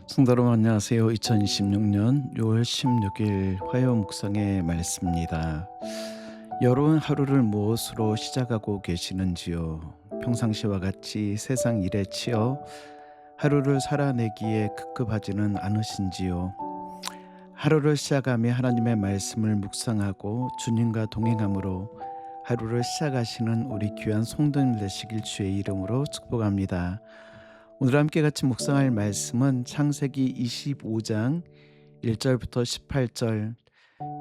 성도 여러분 안녕하세요. 2026년 6월 16일 화요 묵상의 말씀입니다. 여러분 하루를 무엇으로 시작하고 계시는지요? 평상시와 같이 세상 일에 치여 하루를 살아내기에 급급하지는 않으신지요? 하루를 시작하며 하나님의 말씀을 묵상하고 주님과 동행함으로 하루를 시작하시는 우리 귀한 성도님 되시길 주의 이름으로 축복합니다. 오늘 함께 같이 묵상할 말씀은 창세기 25장 1절부터 18절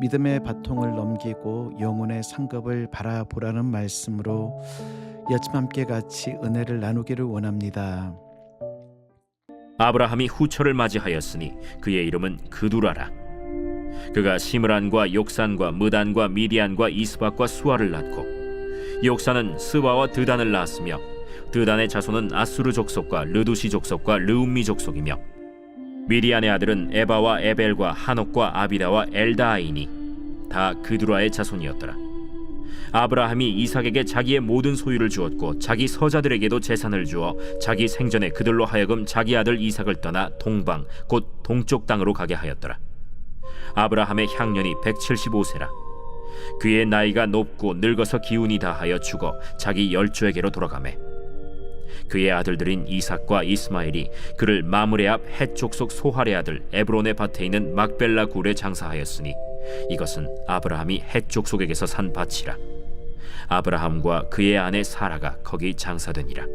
믿음의 바통을 넘기고 영혼의 상급을 바라보라는 말씀으로 이 아침 함께 같이 은혜를 나누기를 원합니다. 아브라함이 후처를 맞이하였으니 그의 이름은 그두라라. 그가 시므란과 욕산과 무단과 미디안과 이스박과 수아를 낳고 욕산은 스와와 드단을 낳았으며 드단의 자손은 아수르 족속과 르두시 족속과 르움미 족속이며 미디안의 아들은 에바와 에벨과 한옥과 아비다와 엘다아이니 다 그두라의 자손이었더라. 아브라함이 이삭에게 자기의 모든 소유를 주었고 자기 서자들에게도 재산을 주어 자기 생전에 그들로 하여금 자기 아들 이삭을 떠나 동방 곧 동쪽 땅으로 가게 하였더라. 아브라함의 향년이 175세라. 그의 나이가 높고 늙어서 기운이 다하여 죽어 자기 열조에게로 돌아가매 그의 아들들인 이삭과 이스마엘이 그를 마므레 앞 헷 족속 소할의 아들 에브론의 밭에 있는 막벨라 굴에 장사하였으니 이것은 아브라함이 헷 족속에게서 산 밭이라. 아브라함과 그의 아내 사라가 거기 장사되니라.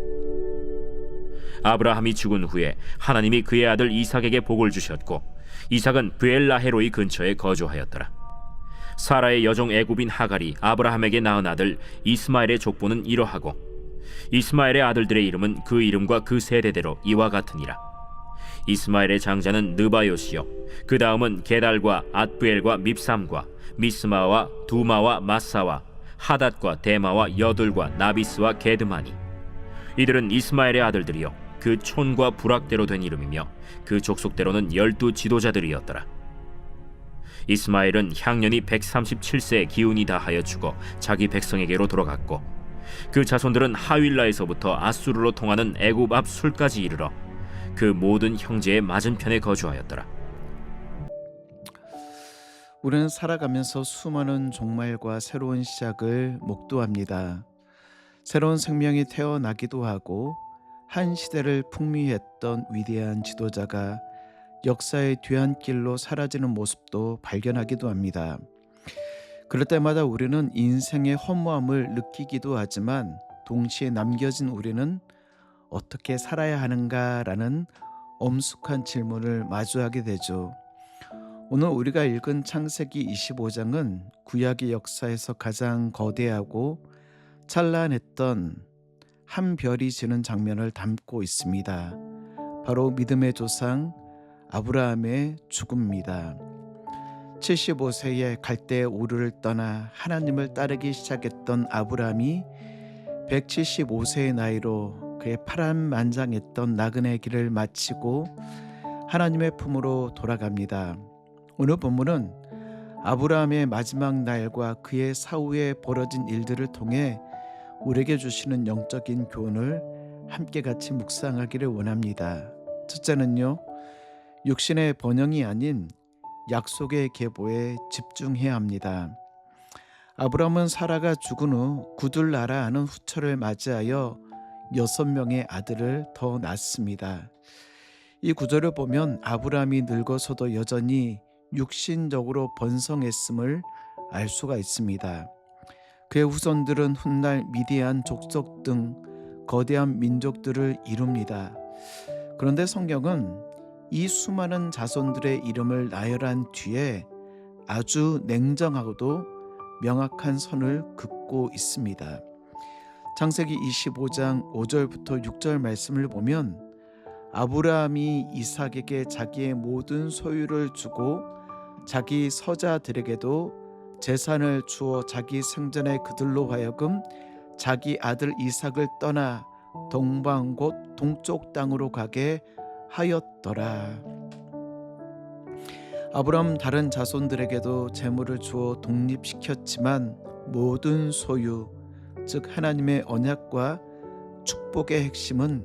아브라함이 죽은 후에 하나님이 그의 아들 이삭에게 복을 주셨고 이삭은 브엘라헤로이 근처에 거주하였더라. 사라의 여종 애굽인 하갈이 아브라함에게 낳은 아들 이스마엘의 족보는 이러하고 이스마엘의 아들들의 이름은 그 이름과 그 세대대로 이와 같으니라. 이스마엘의 장자는 느바요시요 그 다음은 게달과 앗부엘과 밉삼과 미스마와 두마와 마사와 하닷과 데마와 여둘과 나비스와 게드마니 이들은 이스마엘의 아들들이요 그 촌과 부락대로 된 이름이며 그 족속대로는 12 지도자들이었더라. 이스마엘은 향년이 137세에 기운이 다하여 죽어 자기 백성에게로 돌아갔고 그 자손들은 하윌라에서부터 아수르로 통하는 애굽 앞 술까지 이르러 그 모든 형제의 맞은편에 거주하였더라. 우리는 살아가면서 수많은 종말과 새로운 시작을 목도합니다. 새로운 생명이 태어나기도 하고 한 시대를 풍미했던 위대한 지도자가 역사의 뒤안길로 사라지는 모습도 발견하기도 합니다. 그럴 때마다 우리는 인생의 허무함을 느끼기도 하지만 동시에 남겨진 우리는 어떻게 살아야 하는가라는 엄숙한 질문을 마주하게 되죠. 오늘 우리가 읽은 창세기 25장은 구약의 역사에서 가장 거대하고 찬란했던 한 별이 지는 장면을 담고 있습니다. 바로 믿음의 조상 아브라함의 죽음입니다. 75세에 갈대의 우르를 떠나 하나님을 따르기 시작했던 아브라함이 175세의 나이로 그의 파란만장했던 나그네 길을 마치고 하나님의 품으로 돌아갑니다. 오늘 본문은 아브라함의 마지막 날과 그의 사후에 벌어진 일들을 통해 우리에게 주시는 영적인 교훈을 함께 같이 묵상하기를 원합니다. 첫째는요, 육신의 번영이 아닌 약속의 계보에 집중해야 합니다. 아브라함은 사라가 죽은 후 구둘라라 하는 후처를 맞이하여 6명의 아들을 더 낳습니다. 이 구절을 보면 아브라함이 늙어서도 여전히 육신적으로 번성했음을 알 수가 있습니다. 그의 후손들은 훗날 미디안 족속 등 거대한 민족들을 이룹니다. 그런데 성경은 이 수많은 자손들의 이름을 나열한 뒤에 아주 냉정하고도 명확한 선을 긋고 있습니다. 창세기 25장 5절부터 6절 말씀을 보면 아브라함이 이삭에게 자기의 모든 소유를 주고 자기 서자들에게도 재산을 주어 자기 생전에 그들로 하여금 자기 아들 이삭을 떠나 동방 곧 동쪽 땅으로 가게 하였더라. 아브라함 다른 자손들에게도 재물을 주어 독립시켰지만 모든 소유, 즉 하나님의 언약과 축복의 핵심은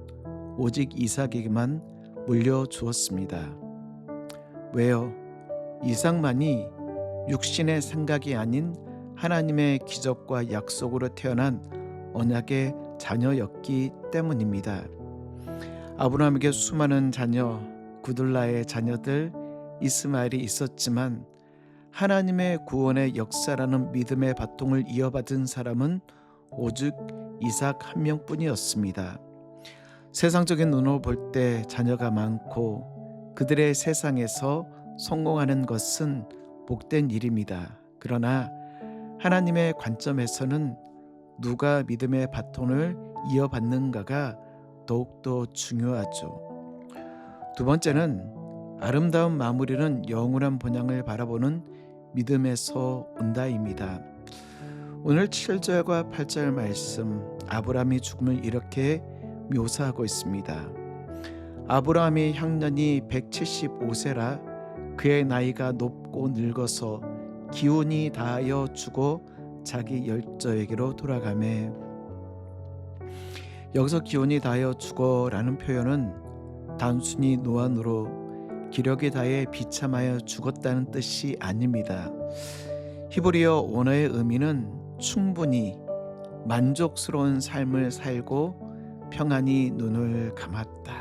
오직 이삭에게만 물려주었습니다. 왜요? 이삭만이 육신의 생각이 아닌 하나님의 기적과 약속으로 태어난 언약의 자녀였기 때문입니다. 아브라함에게 수많은 자녀, 구둘라의 자녀들 이스마엘이 있었지만 하나님의 구원의 역사라는 믿음의 바통을 이어받은 사람은 오직 이삭 한 명뿐이었습니다. 세상적인 눈으로 볼 때 자녀가 많고 그들의 세상에서 성공하는 것은 복된 일입니다. 그러나 하나님의 관점에서는 누가 믿음의 바톤을 이어받는가가 더욱더 중요하죠. 두 번째는 아름다운 마무리는 영원한 본향을 바라보는 믿음에서 온다입니다. 오늘 7절과 8절 말씀, 아브라함이 죽음을 이렇게 묘사하고 있습니다. 아브라함의 향년이 175세라 그의 나이가 높고 늙어서 기운이 다하여 죽어 자기 열조에게로 돌아가매. 여기서 기운이 다하여 죽어라는 표현은 단순히 노안으로 기력이 다해 비참하여 죽었다는 뜻이 아닙니다. 히브리어 원어의 의미는 충분히 만족스러운 삶을 살고 평안히 눈을 감았다.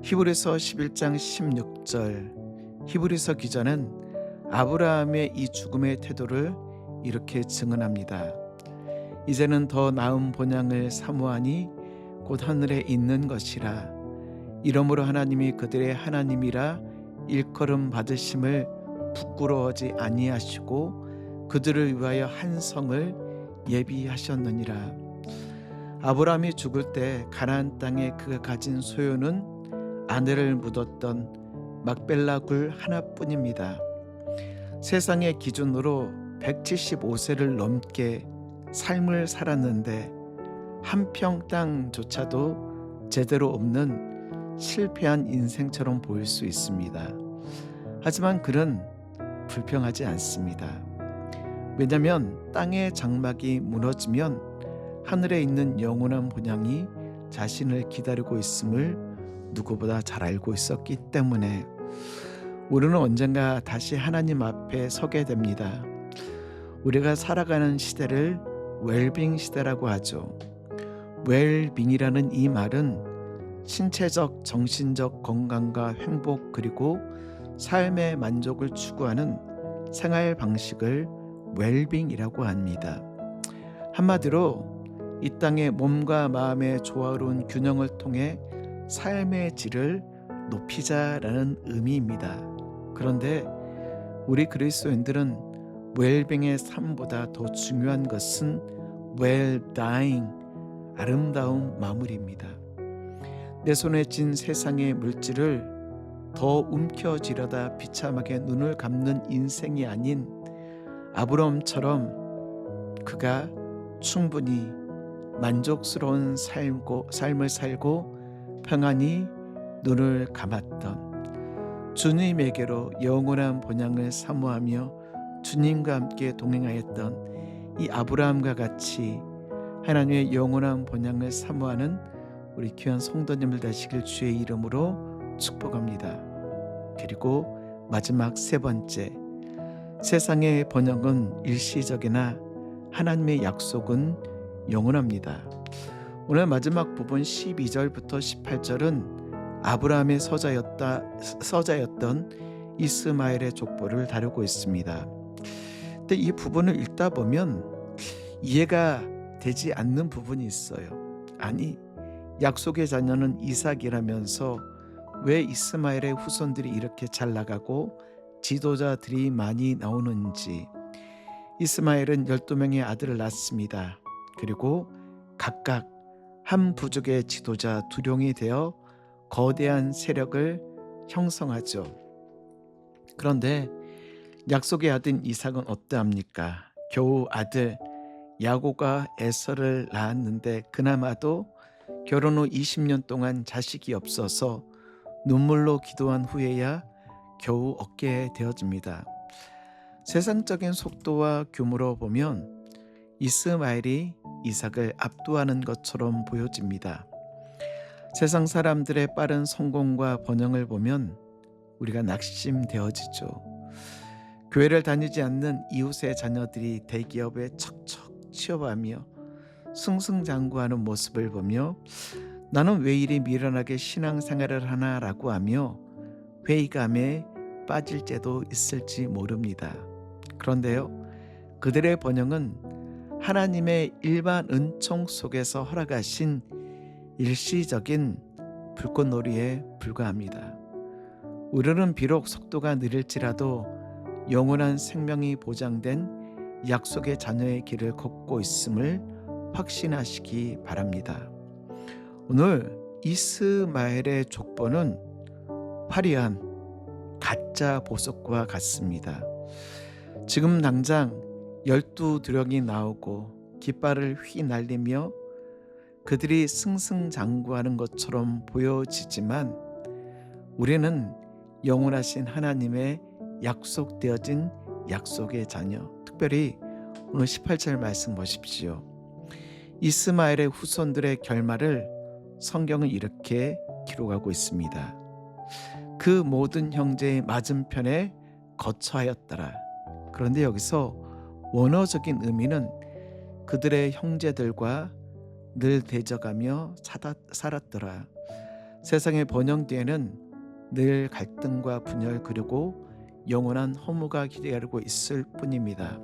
히브리서 11장 16절, 히브리서 기자는 아브라함의 이 죽음의 태도를 이렇게 증언합니다. 이제는 더 나은 본향을 사모하니 곧 하늘에 있는 것이라. 이러므로 하나님이 그들의 하나님이라 일컬음 받으심을 부끄러워하지 아니하시고 그들을 위하여 한 성을 예비하셨느니라. 아브라함이 죽을 때 가나안 땅에 그가 가진 소유는 아내를 묻었던 막벨라 굴 하나뿐입니다. 세상의 기준으로 175세를 넘게 삶을 살았는데 한 평 땅조차도 제대로 없는 실패한 인생처럼 보일 수 있습니다. 하지만 그는 불평하지 않습니다. 왜냐하면 땅의 장막이 무너지면 하늘에 있는 영원한 본향이 자신을 기다리고 있음을 누구보다 잘 알고 있었기 때문에 우리는 언젠가 다시 하나님 앞에 서게 됩니다. 우리가 살아가는 시대를 웰빙 시대라고 하죠. 웰빙이라는 이 말은 신체적, 정신적 건강과 행복 그리고 삶의 만족을 추구하는 생활 방식을 웰빙이라고 합니다. 한마디로 이 땅의 몸과 마음의 조화로운 균형을 통해 삶의 질을 높이자라는 의미입니다. 그런데 우리 그리스도인들은 웰빙의 삶보다 더 중요한 것은 웰다잉, 아름다운 마무리입니다. 내 손에 쥔 세상의 물질을 더 움켜쥐려다 비참하게 눈을 감는 인생이 아닌 아브라함처럼 그가 충분히 만족스러운 삶을 살고 평안히 눈을 감았던 주님에게로 영원한 본향을 사모하며 주님과 함께 동행하였던 이 아브라함과 같이 하나님의 영원한 본향을 사모하는 우리 귀한 성도님들 되시길 주의 이름으로 축복합니다. 그리고 마지막 세 번째, 세상의 번영은 일시적이나 하나님의 약속은 영원합니다. 오늘 마지막 부분 12절부터 18절은 아브라함의 서자였던 이스마엘의 족보를 다루고 있습니다. 근데 이 부분을 읽다 보면 이해가 되지 않는 부분이 있어요. 아니, 약속의 자녀는 이삭이라면서 왜 이스마엘의 후손들이 이렇게 잘 나가고 지도자들이 많이 나오는지. 이스마엘은 12명의 아들을 낳습니다. 그리고 각각 한 부족의 지도자 두룡이 되어 거대한 세력을 형성하죠. 그런데 약속의 아들 이삭은 어떠합니까? 겨우 아들 야곱과 에서를 낳았는데 그나마도 결혼 후 20년 동안 자식이 없어서 눈물로 기도한 후에야 겨우 얻게 되어집니다. 세상적인 속도와 규모로 보면 이스마엘이 이삭을 압도하는 것처럼 보여집니다. 세상 사람들의 빠른 성공과 번영을 보면 우리가 낙심되어지죠. 교회를 다니지 않는 이웃의 자녀들이 대기업에 척척 취업하며 승승장구하는 모습을 보며 나는 왜 이리 미련하게 신앙생활을 하나라고 하며 회의감에 빠질 때도 있을지 모릅니다. 그런데요, 그들의 번영은 하나님의 일반 은총 속에서 허락하신 일시적인 불꽃놀이에 불과합니다. 우리는 비록 속도가 느릴지라도 영원한 생명이 보장된 약속의 자녀의 길을 걷고 있음을 확신하시기 바랍니다. 오늘 이스마엘의 족보는 화려한 가짜 보석과 같습니다. 지금 당장 12두령이 나오고 깃발을 휘날리며 그들이 승승장구하는 것처럼 보여지지만 우리는 영원하신 하나님의 약속되어진 약속의 자녀, 특별히 오늘 18절 말씀 보십시오. 이스마엘의 후손들의 결말을 성경은 이렇게 기록하고 있습니다. 그 모든 형제의 맞은편에 거처하였더라. 그런데 여기서 원어적인 의미는 그들의 형제들과 늘 대적하며 살았더라. 세상의 번영 뒤에는 늘 갈등과 분열 그리고 영원한 허무가 기다리고 있을 뿐입니다.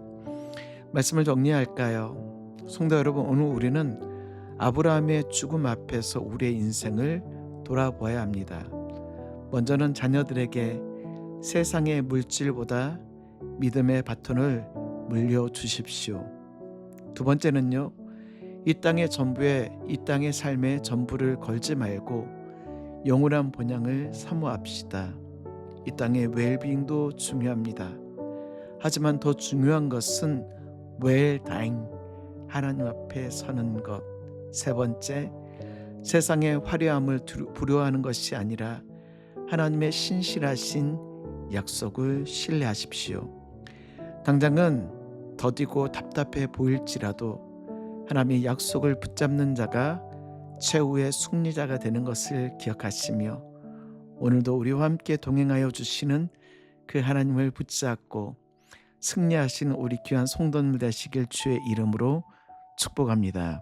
말씀을 정리할까요? 성도 여러분, 오늘 우리는 아브라함의 죽음 앞에서 우리의 인생을 돌아보아야 합니다. 먼저는 자녀들에게 세상의 물질보다 믿음의 바톤을 물려주십시오. 두 번째는요, 이 땅의 삶의 전부를 걸지 말고 영원한 본향을 사모합시다. 이 땅의 웰빙도 중요합니다. 하지만 더 중요한 것은 웰다잉, 하나님 앞에 서는 것. 세 번째, 세상의 화려함을 부러워하는 것이 아니라 하나님의 신실하신 약속을 신뢰하십시오. 당장은 더디고 답답해 보일지라도 하나님의 약속을 붙잡는 자가 최후의 승리자가 되는 것을 기억하시며 오늘도 우리와 함께 동행하여 주시는 그 하나님을 붙잡고 승리하시는 우리 귀한 성도님들 되시길 주의 이름으로 축복합니다.